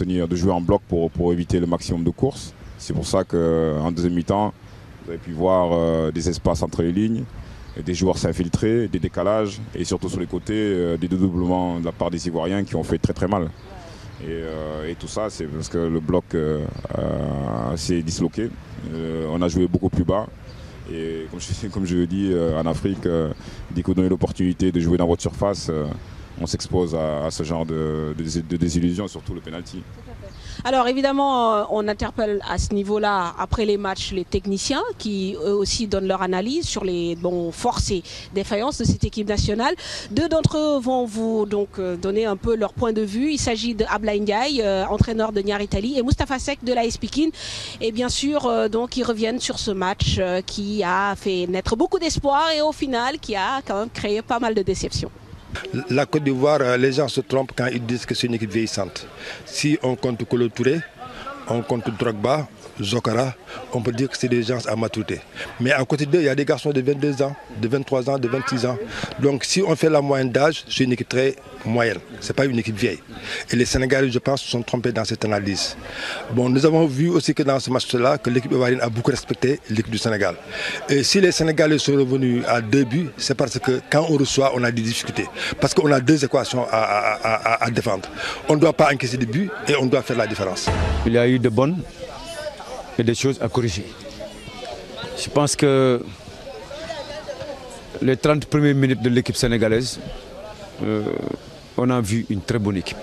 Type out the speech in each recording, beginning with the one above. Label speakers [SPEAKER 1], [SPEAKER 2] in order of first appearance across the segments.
[SPEAKER 1] de jouer en bloc pour éviter le maximum de courses. C'est pour ça qu'en deuxième mi-temps, vous avez pu voir des espaces entre les lignes, des joueurs s'infiltrer, des décalages et surtout sur les côtés, des dédoublements de la part des Ivoiriens qui ont fait très très mal. Et tout ça, c'est parce que le bloc s'est disloqué. On a joué beaucoup plus bas. Et comme je le dis, en Afrique, dès que vous donnez l'opportunité de jouer dans votre surface, on s'expose à ce genre de désillusion, surtout le penalty.
[SPEAKER 2] Alors évidemment, on interpelle à ce niveau-là, après les matchs, les techniciens qui eux aussi donnent leur analyse sur les forces et défaillances de cette équipe nationale. Deux d'entre eux vont vous donc donner un peu leur point de vue. Il s'agit de Ablaye Ndiaye, entraîneur de Niary Tally, et Moustapha Seck de l'AS Pikine. Et bien sûr, donc ils reviennent sur ce match qui a fait naître beaucoup d'espoir et au final qui a quand même créé pas mal de déceptions.
[SPEAKER 3] La Côte d'Ivoire, les gens se trompent quand ils disent que c'est une équipe vieillissante. Si on compte Kolo Touré, on compte Drogba, Zokara, on peut dire que c'est des gens à maturité. Mais à côté d'eux, il y a des garçons de 22 ans, de 23 ans, de 26 ans. Donc si on fait la moyenne d'âge, c'est une équipe très moyenne. Ce n'est pas une équipe vieille. Et les Sénégalais, je pense, se sont trompés dans cette analyse. Bon, nous avons vu aussi que dans ce match-là, que l'équipe ivoirienne a beaucoup respecté l'équipe du Sénégal. Et si les Sénégalais sont revenus à 2 buts, c'est parce que quand on reçoit, on a des difficultés. Parce qu'on a 2 équations à défendre. On ne doit pas encaisser des buts et on doit faire la différence.
[SPEAKER 4] Il y a eu de bonnes et des choses à corriger. Je pense que les 30 premières minutes de l'équipe sénégalaise, on a vu une très bonne équipe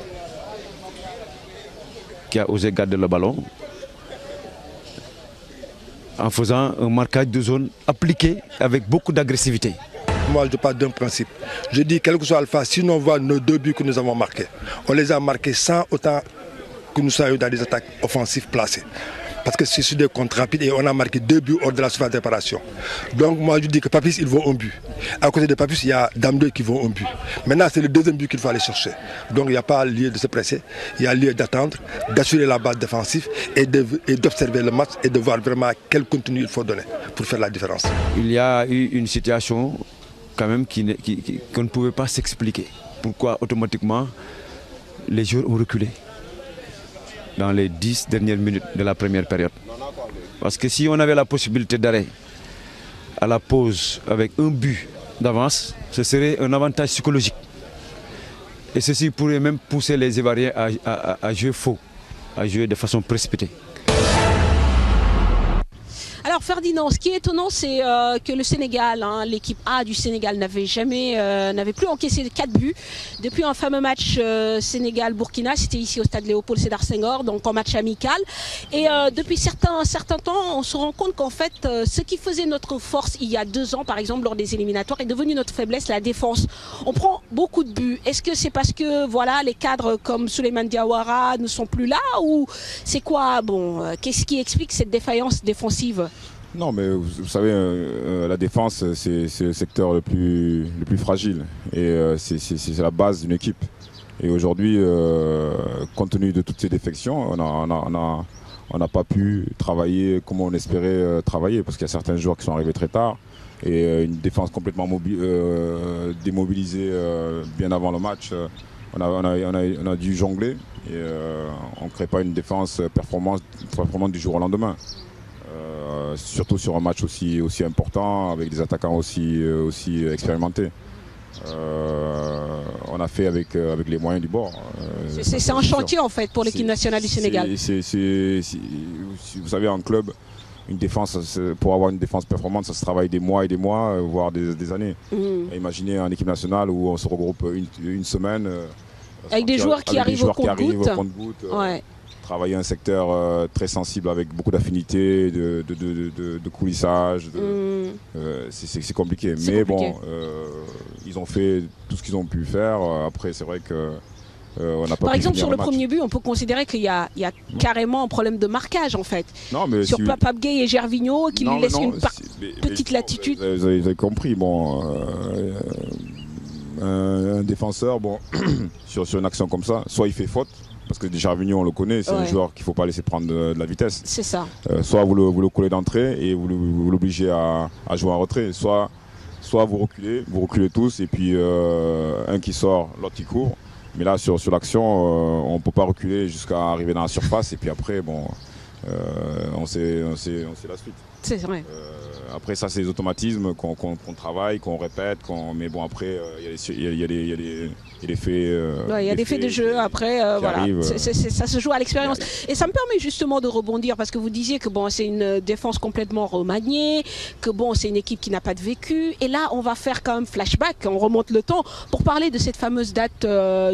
[SPEAKER 4] qui a osé garder le ballon en faisant un marquage de zone appliqué avec beaucoup d'agressivité.
[SPEAKER 3] Moi, je parle d'un principe. Je dis, quel que soit Alpha, si on voit nos 2 buts que nous avons marqués, on les a marqués sans autant que nous soyons dans des attaques offensives placées. Parce que c'est sur des comptes rapides et on a marqué 2 buts hors de la surface de réparation. Donc moi je dis que Papis il vaut un but. À côté de Papis il y a Dame qui vaut un but. Maintenant c'est le deuxième but qu'il faut aller chercher. Donc il n'y a pas lieu de se presser, il y a lieu d'attendre, d'assurer la base défensive et d'observer le match et de voir vraiment quel contenu il faut donner pour faire la différence.
[SPEAKER 4] Il y a eu une situation quand même qu'on ne pouvait pas s'expliquer. Pourquoi automatiquement les joueurs ont reculé dans les 10 dernières minutes de la première période. Parce que si on avait la possibilité d'arrêt à la pause avec un but d'avance, ce serait un avantage psychologique. Et ceci pourrait même pousser les Ivoiriens à jouer faux, à jouer de façon précipitée.
[SPEAKER 2] Alors Ferdinand, ce qui est étonnant, c'est que le Sénégal, l'équipe A du Sénégal n'avait plus encaissé 4 buts depuis un fameux match Sénégal-Burkina. C'était ici au stade Léopold Sédar Senghor, donc en match amical. Et depuis certains temps, on se rend compte qu'en fait, ce qui faisait notre force il y a 2 ans, par exemple lors des éliminatoires, est devenu notre faiblesse, la défense. On prend beaucoup de buts. Est-ce que c'est parce que voilà, les cadres comme Souleymane Diawara ne sont plus là, ou c'est quoi? Qu'est-ce qui explique cette défaillance défensive?
[SPEAKER 1] Non, mais vous savez, la défense, c'est le secteur le plus fragile. Et c'est la base d'une équipe. Et aujourd'hui, compte tenu de toutes ces défections, on n'a pas pu travailler comme on espérait travailler. Parce qu'il y a certains joueurs qui sont arrivés très tard. Et une défense complètement démobilisée bien avant le match. On a dû jongler. Et on ne crée pas une défense performante du jour au lendemain. Surtout sur un match aussi important, avec des attaquants aussi expérimentés. On a fait avec les moyens du bord.
[SPEAKER 2] C'est un chantier en fait pour l'équipe nationale du Sénégal.
[SPEAKER 1] Vous savez, en club, une défense, pour avoir une défense performante, ça se travaille des mois et des mois, voire des années. Imaginez en équipe nationale où on se regroupe une semaine.
[SPEAKER 2] Avec des joueurs qui arrivent au compte-gouttes.
[SPEAKER 1] Travailler un secteur très sensible avec beaucoup d'affinité, de coulissage. C'est compliqué. Mais bon, ils ont fait tout ce qu'ils ont pu faire. Après, c'est vrai que on n'a pas.
[SPEAKER 2] Par exemple, sur le premier but, on peut considérer qu'il y a carrément un problème de marquage en fait.
[SPEAKER 1] Non, mais
[SPEAKER 2] sur Pape Gueye et Gervinho, qui lui laissent une petite latitude.
[SPEAKER 1] Vous avez compris. Bon, un défenseur, sur une action comme ça, soit il fait faute. Parce que Gervinho, on le connaît, c'est un joueur qu'il ne faut pas laisser prendre de la vitesse.
[SPEAKER 2] C'est ça.
[SPEAKER 1] Soit vous le collez d'entrée et vous l'obligez à jouer en retrait. Soit vous reculez tous et puis un qui sort, l'autre qui court. Mais là, sur l'action, on ne peut pas reculer jusqu'à arriver dans la surface. Et puis après, bon, on sait la suite.
[SPEAKER 2] C'est vrai.
[SPEAKER 1] Après, ça, c'est des automatismes qu'on travaille, qu'on répète. Mais bon, après, il y a des faits.
[SPEAKER 2] Il y a des faits de jeu. Après, voilà, ça se joue à l'expérience. Et ça me permet justement de rebondir parce que vous disiez que bon, c'est une défense complètement remaniée, que bon, c'est une équipe qui n'a pas de vécu. Et là, on va faire quand même flashback, on remonte le temps pour parler de cette fameuse date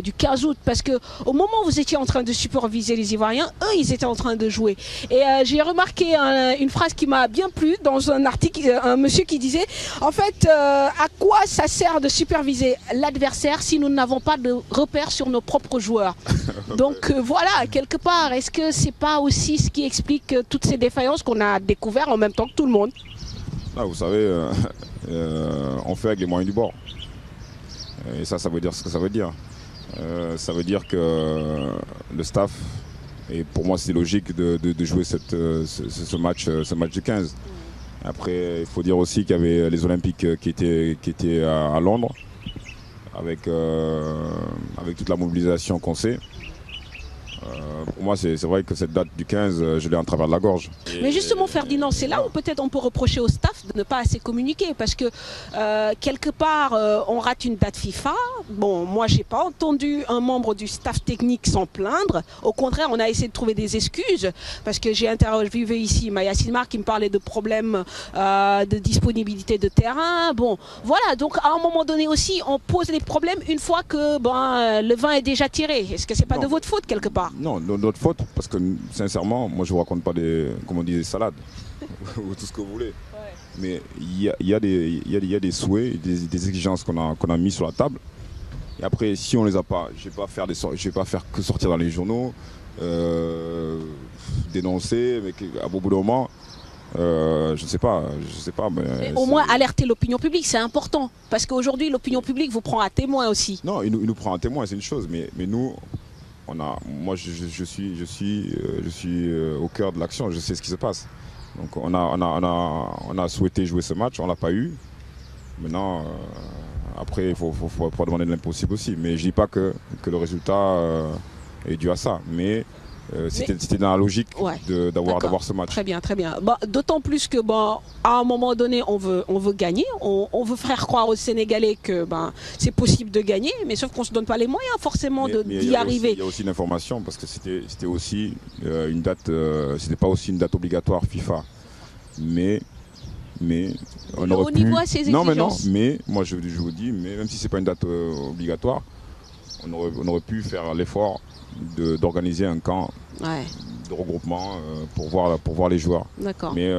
[SPEAKER 2] du 15 août. Parce que au moment où vous étiez en train de superviser les Ivoiriens, eux, ils étaient en train de jouer. Et j'ai remarqué une phrase qui m'a bien plu dans un article, un monsieur qui disait en fait à quoi ça sert de superviser l'adversaire si nous n'avons pas de repères sur nos propres joueurs. Donc voilà, quelque part, est-ce que c'est pas aussi ce qui explique toutes ces défaillances qu'on a découvert en même temps que tout le monde?
[SPEAKER 1] Là, vous savez, on fait avec les moyens du bord. Et ça veut dire ce que ça veut dire. Ça veut dire que le staff, et pour moi c'est logique de jouer ce match du 15. Après, il faut dire aussi qu'il y avait les Olympiques qui étaient à Londres, avec toute la mobilisation qu'on sait. Pour moi, c'est vrai que cette date du 15, je l'ai en travers de la gorge.
[SPEAKER 2] Mais justement, Ferdinand, c'est là où peut-être on peut reprocher au staff de ne pas assez communiquer. Parce que quelque part, on rate une date FIFA. Bon, moi, je n'ai pas entendu un membre du staff technique s'en plaindre. Au contraire, on a essayé de trouver des excuses. Parce que j'ai interviewé ici Maya Silmar qui me parlait de problèmes de disponibilité de terrain. Bon, voilà. Donc, à un moment donné aussi, on pose les problèmes une fois que le vin est déjà tiré. Est-ce que ce n'est pas de votre faute quelque part?
[SPEAKER 1] Non, notre faute, parce que sincèrement, moi je ne vous raconte pas comme on dit, des salades ou tout ce que vous voulez. Ouais. Mais il y a des souhaits, des exigences qu'on a mis sur la table. Et après, si on les a pas, je vais pas faire que sortir dans les journaux, dénoncer, mais à bout d'un moment, je ne sais pas.
[SPEAKER 2] Mais au moins alerter l'opinion publique, c'est important. Parce qu'aujourd'hui, l'opinion publique vous prend à témoin aussi.
[SPEAKER 1] Non, il nous prend à témoin, c'est une chose, mais nous. Moi, je suis au cœur de l'action, je sais ce qui se passe. Donc on a souhaité jouer ce match, on ne l'a pas eu. Maintenant, après, il faut demander de l'impossible aussi. Mais je ne dis pas que le résultat est dû à ça. Mais c'était dans la logique d'avoir ce match.
[SPEAKER 2] Très bien, très bien. D'autant plus que à un moment donné, on veut gagner. On veut faire croire aux Sénégalais que c'est possible de gagner, mais sauf qu'on ne se donne pas les moyens forcément d'y arriver.
[SPEAKER 1] Il y a aussi une information parce que c'était aussi une date, c'était pas aussi une date obligatoire FIFA. Mais on aurait pu. Mais moi je vous dis, mais même si c'est pas une date obligatoire, on aurait pu faire l'effort d'organiser un camp de regroupement pour voir les joueurs. Mais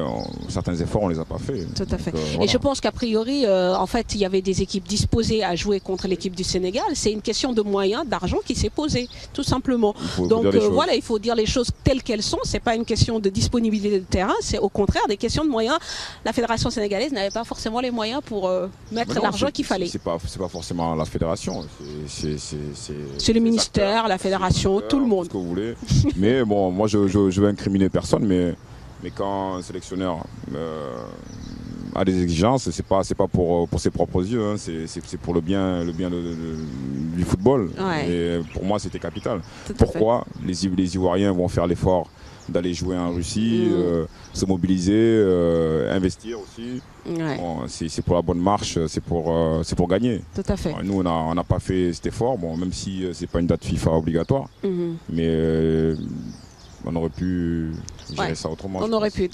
[SPEAKER 1] certains efforts, on ne les a pas faits.
[SPEAKER 2] Tout à fait. Et je pense qu'a priori, en fait, il y avait des équipes disposées à jouer contre l'équipe du Sénégal. C'est une question de moyens, d'argent qui s'est posée, tout simplement. Donc voilà, il faut dire les choses telles qu'elles sont. Ce n'est pas une question de disponibilité de terrain, c'est au contraire des questions de moyens. La fédération sénégalaise n'avait pas forcément les moyens pour mettre l'argent qu'il fallait.
[SPEAKER 1] C'est pas forcément la fédération.
[SPEAKER 2] C'est le ministère, la fédération, tout le monde.
[SPEAKER 1] Ce que vous voulez. Mais bon, moi je veux incriminer personne, mais quand un sélectionneur a des exigences, c'est pas pour ses propres yeux, hein, c'est pour le bien du football. Et pour moi, c'était capital. Pourquoi les Ivoiriens vont faire l'effort d'aller jouer en Russie, se mobiliser, investir aussi. Bon, c'est pour la bonne marche, c'est pour gagner.
[SPEAKER 2] Tout à fait.
[SPEAKER 1] Nous, on n'a pas fait cet effort, même si c'est pas une date FIFA obligatoire, mais on aurait pu gérer ça autrement.
[SPEAKER 2] On aurait pu.